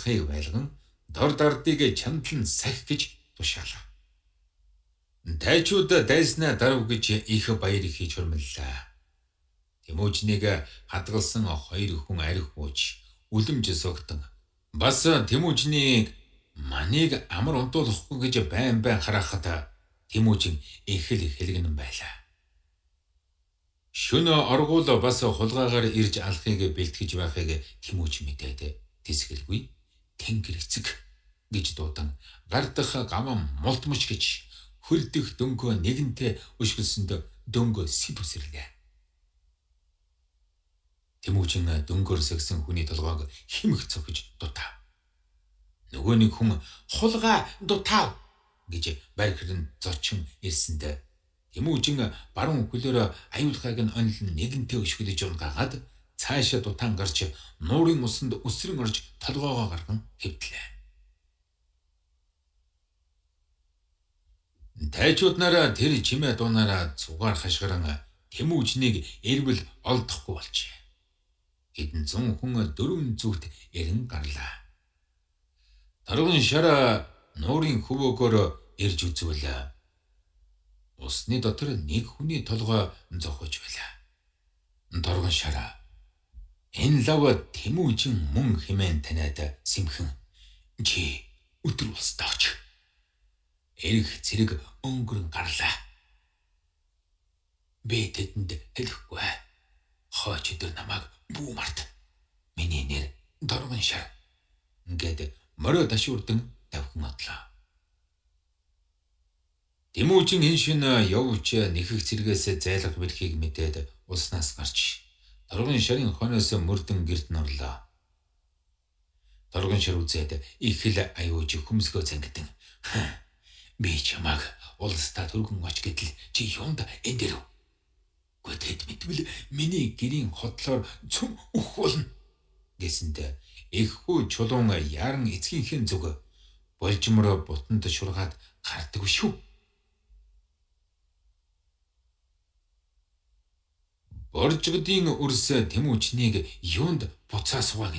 алхахыг байлган дор дардыг чамдлан сахих гэж тушаалаа. Дайчууд дайснаа дарав гэж их баяр хийж хурмиллаа. Тэмүүжнийг хадгалсан хоёр хүн арх бууж үлэмж согтон бас Тэмүүжнийг маныг амар унтуулахгүй гэж байн харахад Тэмүүжин их л хэлгэн байлаа. Шөнө оргуул бас хулгаагаар ирж алхахыг бэлтгэж байхыг Тэмүүж мэдээд тэсгэлгүй тэнгэр эцэг гэж дуудан гардах гаман мултмш гэж хөлдөх дөнгөө нэгэнтээ өшгөлсөнд дөнгөө сэдвсэрлээ. Тэмүүжин дөнгөөр сэгсэн хүний толгойг химэх цохиж дутаа. Нөгөө нэг хүн хулгай дутаа гэж байрхрын зочин ирсэнд Тэмүүжин баруун хөлөөр аюулгайг нь онлон нэгэнтээ өшгөлж унгагаад цаашаа дутаан гарч нуурын усанд өсрөн орж толгоогоо гарган хэвтлээ. Тайчууд нараа тэр чимээ дуунаараа цугаар хашгиран Тэмүүжнийг эрвэл олдохгүй болжээ. Хэдэн зуун хүн дөрвөн зүгт эрен гарлаа. Тарган шараа нуурын хөвөөгөөр ирж үзвэл усны дотор нэг хүний толгой зохиж байлаа. Тарган шараа энэ лав Тэмүүжин мөн хэмээн таниад сэмхэн чи өдөр устаач. Эрх зэрэг өнгөрөн гарлаа. Би тэдэнд хэлэхгүй. Хойч өдөр намайг бүү март. Миний нэр Тарган шар. Ингээд морио ташуурдан давхан одлоо. Тэмүүжин энэ шин явж нэхэх зэрэгээс зайлах бэрхийг мэдээд уснаас гарч Тарган шарын хойноос мөрдөн гэрт норлоо. Тарган шар үзээд их л аюуж хөмсгөө зангидэн. Би чамайг улстаа түргэн оч гэдэл чи юунд энэ дээр вэ? Гэтэд мэдвэл миний гэрийн хотлоор цөм өөх болно гэсэнд ихгүй чулуун яран эцгийнхээ зүг болжмор бутанд шургаад гардаг шүү. Боржгодын өрс Тэмүүжнийг юунд буцаа суугаа